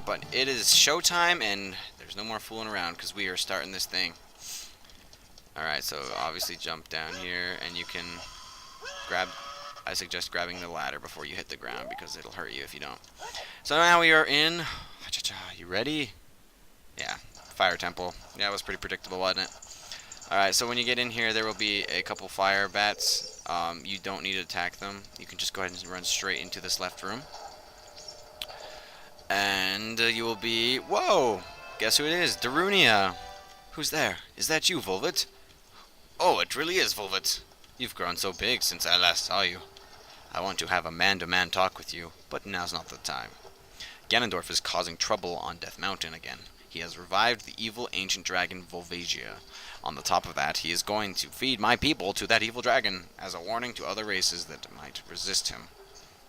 but it is showtime, and there's no more fooling around because we are starting this thing. Alright, so obviously jump down here, and you can grab... I suggest grabbing the ladder before you hit the ground because it'll hurt you if you don't. So now we are in... You ready? Yeah, fire temple. Yeah, it was pretty predictable, wasn't it? Alright, so when you get in here, there will be a couple fire bats. You don't need to attack them. You can just go ahead and run straight into this left room. And you will be... Whoa! Guess who it is? Darunia! Who's there? Is that you, Volvet? Oh, it really is, Volvet. You've grown so big since I last saw you. I want to have a man-to-man talk with you, but now's not the time. Ganondorf is causing trouble on Death Mountain again. He has revived the evil ancient dragon Volvagia. On the top of that, he is going to feed my people to that evil dragon, as a warning to other races that might resist him.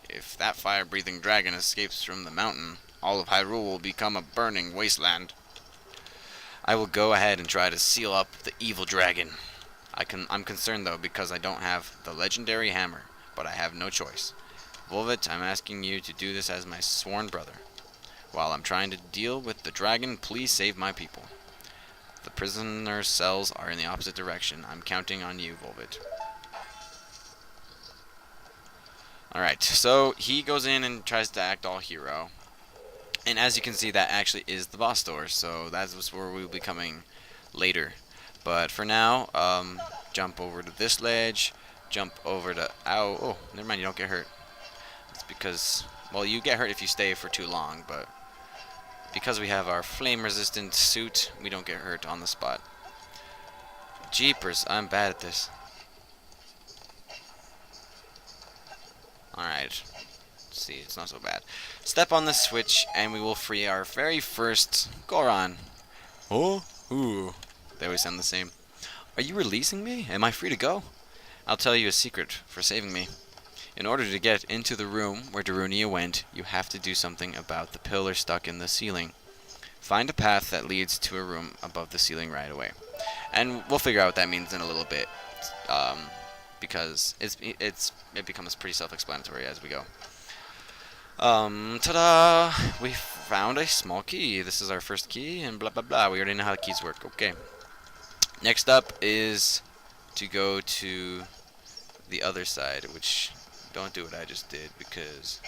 If that fire-breathing dragon escapes from the mountain, all of Hyrule will become a burning wasteland. I will go ahead and try to seal up the evil dragon. I'm concerned though because I don't have the legendary hammer, but I have no choice. Volvet, I'm asking you to do this as my sworn brother. While I'm trying to deal with the dragon, please save my people. The prisoner cells are in the opposite direction. I'm counting on you, Volvet. Alright, so he goes in and tries to act all hero. And as you can see, that actually is the boss door, so that's where we'll be coming later. But for now, jump over to this ledge, jump over to... Ow, oh, never mind, you don't get hurt. It's because, well, you get hurt if you stay for too long, but because we have our flame-resistant suit, we don't get hurt on the spot. Jeepers, I'm bad at this. Alright. See, it's not so bad. Step on the switch, and we will free our very first Goron. Oh? Ooh. They always sound the same. Are you releasing me? Am I free to go? I'll tell you a secret for saving me. In order to get into the room where Darunia went, you have to do something about the pillar stuck in the ceiling. Find a path that leads to a room above the ceiling right away. And we'll figure out what that means in a little bit. Because it becomes pretty self-explanatory as we go. Ta-da! We found a small key. This is our first key, and blah blah blah. We already know how the keys work. Okay. Next up is to go to the other side, which don't do what I just did because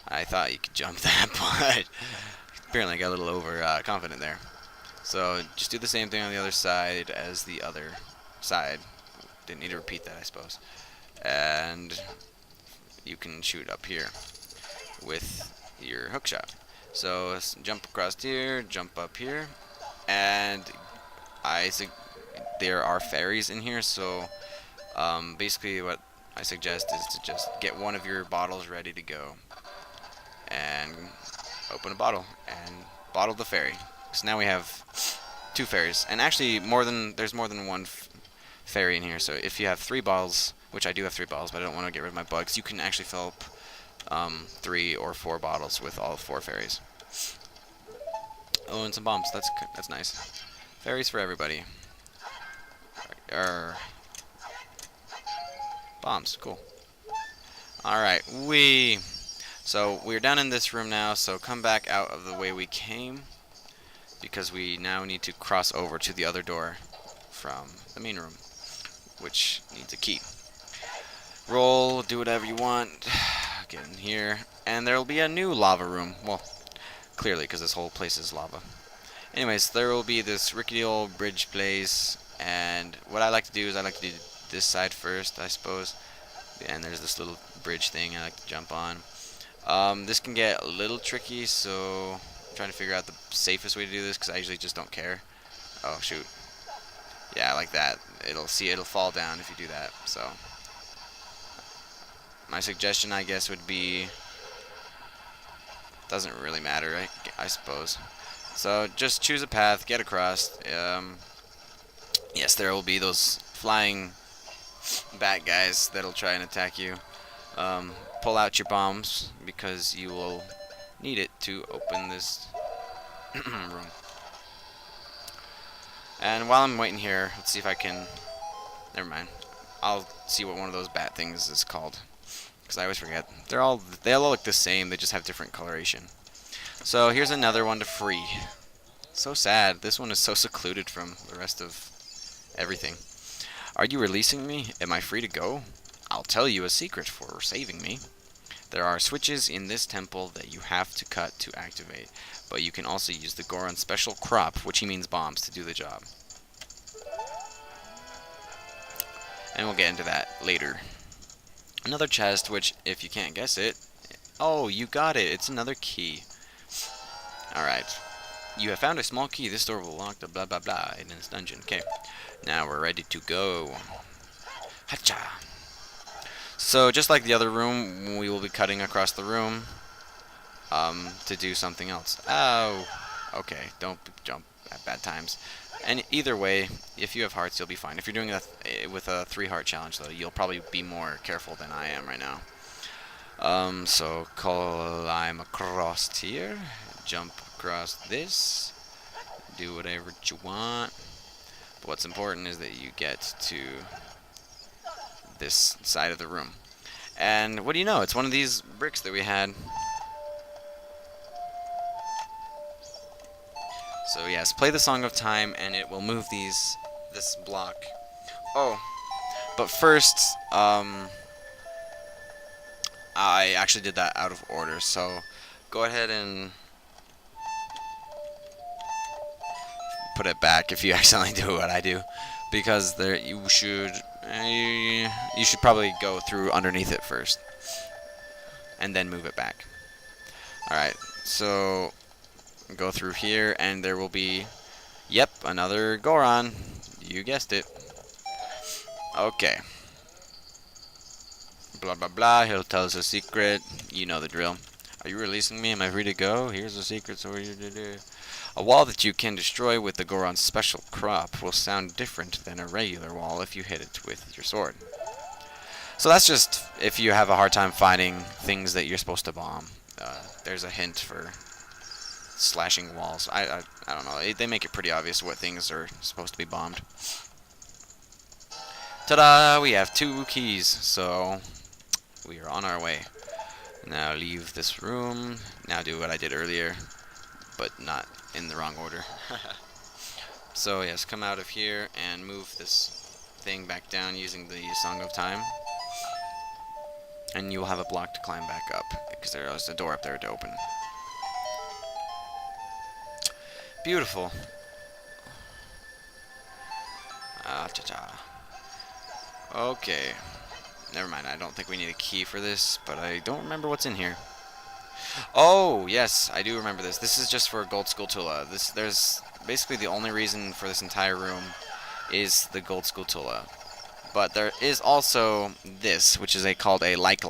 I thought you could jump that, but apparently I got a little over confident there. So just do the same thing on the other side as the other side. Didn't need to repeat that, I suppose. And you can shoot up here with your hookshot. So jump across here, jump up here, and there are fairies in here, so basically what I suggest is to just get one of your bottles ready to go and open a bottle and bottle the fairy. So now we have two fairies, and actually there's more than one fairy in here. So if you have 3 bottles, which I do have 3 bottles, but I don't want to get rid of my bugs, you can actually fill up 3 or 4 bottles with all 4 fairies. Oh, and some bombs. That's nice. Fairies for everybody. Bombs, cool. Alright, so we're down in this room now, so come back out of the way we came, because we now need to cross over to the other door from the main room, which needs a key. Roll, do whatever you want, get in here, and there will be a new lava room. Well, clearly, because this whole place is lava. Anyways, there will be this rickety old bridge place, and what I like to do is I like to do this side first, I suppose. And there's this little bridge thing I like to jump on. This can get a little tricky, so I'm trying to figure out the safest way to do this, because I usually just don't care. Oh, shoot. Yeah, like that. It'll fall down if you do that, so. My suggestion, I guess, would be... Doesn't really matter, I suppose. So just choose a path, get across. Yes, there will be those flying bat guys that'll try and attack you. Pull out your bombs because you will need it to open this room. And while I'm waiting here, let's see if I can... Never mind. I'll see what one of those bat things is called, because I always forget. They all look the same. They just have different coloration. So here's another one to free. So sad. This one is so secluded from the rest of everything. Are you releasing me? Am I free to go? I'll tell you a secret for saving me. There are switches in this temple that you have to cut to activate, but you can also use the Goron's special crop, which he means bombs, to do the job. And we'll get into that later. Another chest, which, if you can't guess it... Oh, you got it. It's another key. Alright. You have found a small key. This door will lock the blah blah blah in this dungeon. Okay. Now we're ready to go. Hacha! So, just like the other room, we will be cutting across the room to do something else. Oh! Okay, don't jump at bad times. And either way, if you have hearts, you'll be fine. If you're doing it with a 3-heart challenge, though, you'll probably be more careful than I am right now. So climb across here, jump across this, do whatever you want. But what's important is that you get to this side of the room. And what do you know? It's one of these bricks that we had. So yes, play the Song of Time, and it will move this block. Oh, but first, I actually did that out of order. So go ahead and put it back if you accidentally do what I do, because there you should probably go through underneath it first, and then move it back. All right, so. Go through here, and there will be, yep, another Goron. You guessed it. Okay. Blah, blah, blah. He'll tell us a secret. You know the drill. Are you releasing me? Am I free to go? Here's a secret. So a wall that you can destroy with the Goron's special crop will sound different than a regular wall if you hit it with your sword. So that's just if you have a hard time finding things that you're supposed to bomb. There's a hint for slashing walls. I don't know. They make it pretty obvious what things are supposed to be bombed. Ta-da! We have 2 keys, so we are on our way. Now leave this room. Now do what I did earlier, but not in the wrong order. So yes, come out of here and move this thing back down using the Song of Time. And you will have a block to climb back up, because there is a door up there to open. Beautiful. Cha-cha. Okay. Never mind, I don't think we need a key for this, but I don't remember what's in here. Oh, yes, I do remember this. This is just for Gold Skulltula. There's basically the only reason for this entire room is the Gold Skulltula. But there is also this, which is called a like.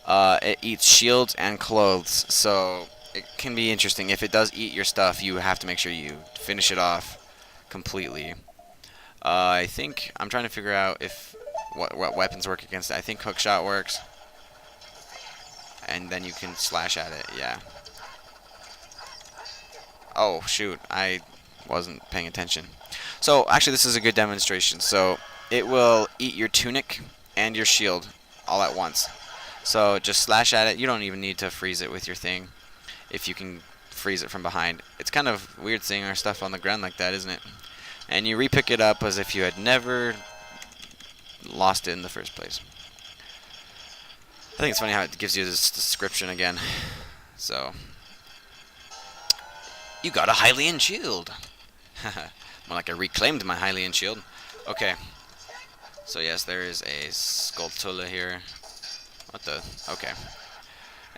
It eats shields and clothes, so it can be interesting. If it does eat your stuff, you have to make sure you finish it off completely. I think I'm trying to figure out if what weapons work against it. I think hookshot works, and then you can slash at it. Yeah. Oh shoot, I wasn't paying attention. So actually, this is a good demonstration. So it will eat your tunic and your shield all at once. So just slash at it. You don't even need to freeze it with your thing, if you can freeze it from behind. It's kind of weird seeing our stuff on the ground like that, isn't it? And you re-pick it up as if you had never lost it in the first place. I think it's funny how it gives you this description again. So, you got a Hylian shield. More like I reclaimed my Hylian shield. Okay. So yes, there is a Skulltula here. What the? Okay.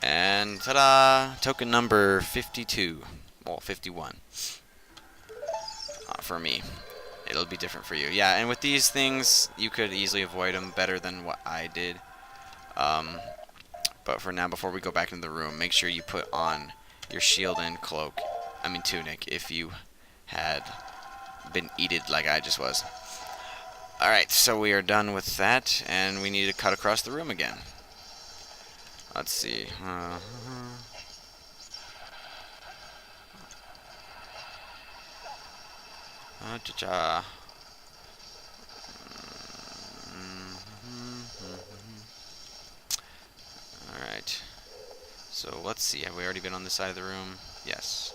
And ta-da! Token number 52. Well, 51. For me. It'll be different for you. Yeah, and with these things, you could easily avoid them better than what I did. But for now, before we go back into the room, make sure you put on your shield and cloak. I mean tunic, if you had been eated like I just was. Alright, so we are done with that, and we need to cut across the room again. Let's see. Cha-cha. Alright. So let's see. Have we already been on this side of the room? Yes.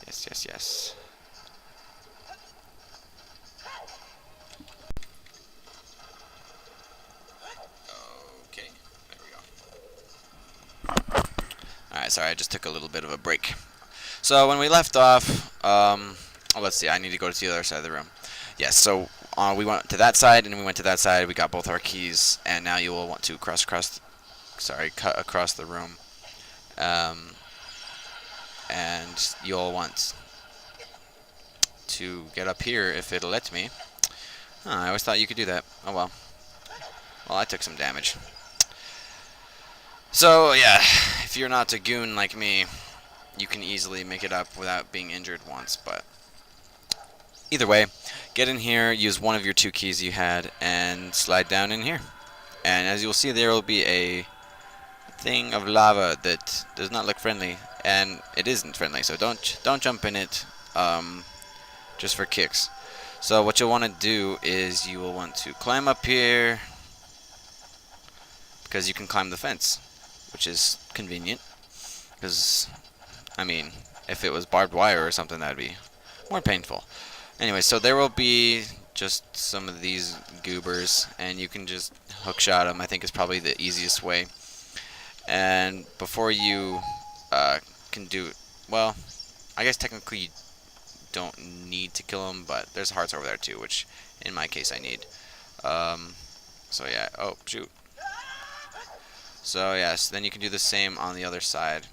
Yes, yes, yes. Okay. There we go. Alright, sorry, I just took a little bit of a break. So when we left off, oh, let's see, I need to go to the other side of the room. Yes, so we went to that side, and we went to that side, we got both our keys, and now you will want to cut across the room. And you'll want to get up here if it'll let me. Huh, I always thought you could do that. Oh well. Well, I took some damage. So, yeah, if you're not a goon like me, you can easily make it up without being injured once, but either way, get in here, use one of your 2 keys you had, and slide down in here. And as you'll see, there will be a thing of lava that does not look friendly, and it isn't friendly, so don't jump in it just for kicks. So what you'll want to do is you will want to climb up here, because you can climb the fence, which is convenient, because, I mean, if it was barbed wire or something, that'd be more painful. Anyway, so there will be just some of these goobers, and you can just hookshot them. I think is probably the easiest way. And before you can do, well, I guess technically you don't need to kill them, but there's hearts over there too, which in my case I need. So yeah, oh shoot. So yes, then you can do the same on the other side.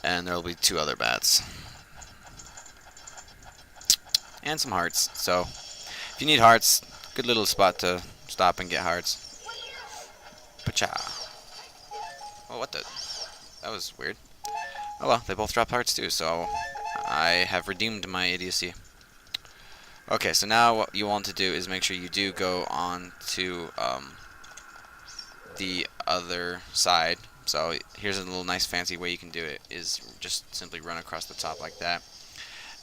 And there will be 2 other bats. And some hearts. So if you need hearts, good little spot to stop and get hearts. Pacha. Oh, what the? That was weird. Oh well, they both dropped hearts too, so I have redeemed my idiocy. Okay, so now what you want to do is make sure you do go on to the other side. So here's a little nice fancy way you can do it, is just simply run across the top like that.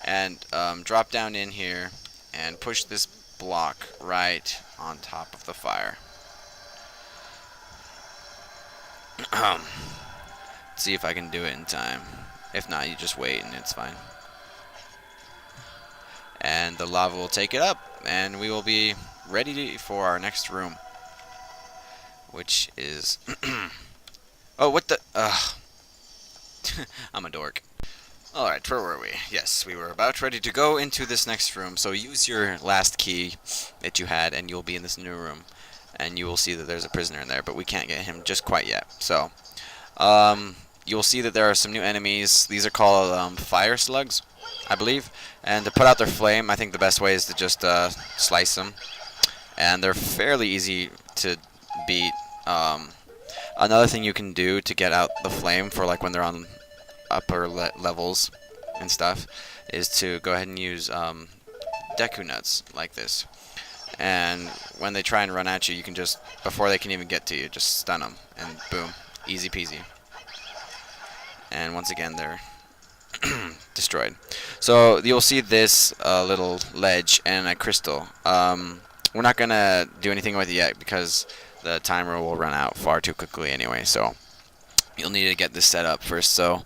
And drop down in here and push this block right on top of the fire. See if I can do it in time. If not, you just wait and it's fine. And the lava will take it up, and we will be ready for our next room, which is oh, what the I'm a dork. Alright, where were we? Yes, we were about ready to go into this next room, so use your last key that you had and you'll be in this new room, and you will see that there's a prisoner in there, but we can't get him just quite yet. So you'll see that there are some new enemies. These are called fire slugs, I believe, and to put out their flame, I think the best way is to just slice them, and they're fairly easy to beat. Another thing you can do to get out the flame for like when they're on upper levels and stuff is to go ahead and use Deku nuts like this, and when they try and run at you, you can just, before they can even get to you, just stun them, and boom, easy peasy. And once again, they're destroyed. So you'll see this little ledge and a crystal. We're not gonna do anything with it yet because the timer will run out far too quickly anyway, so you'll need to get this set up first. So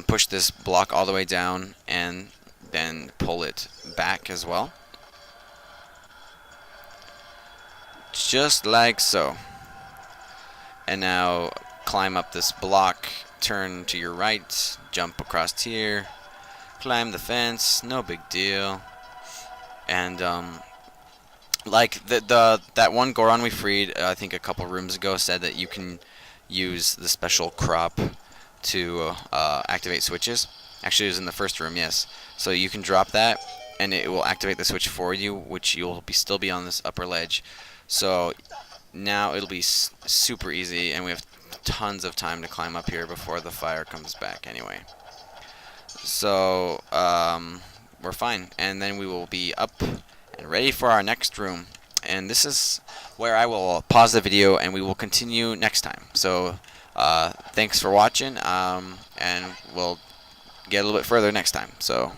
push this block all the way down and then pull it back as well, just like so. And now climb up this block, turn to your right, jump across here, climb the fence, no big deal. And like that one Goron we freed, I think a couple rooms ago, said that you can use the special crop to activate switches. Actually, it was in the first room, yes. So you can drop that, and it will activate the switch for you, which you'll still be on this upper ledge. So now it'll be super easy, and we have tons of time to climb up here before the fire comes back anyway. So we're fine, and then we will be up and ready for our next room. And this is where I will pause the video, and we will continue next time. So thanks for watching, and we'll get a little bit further next time. So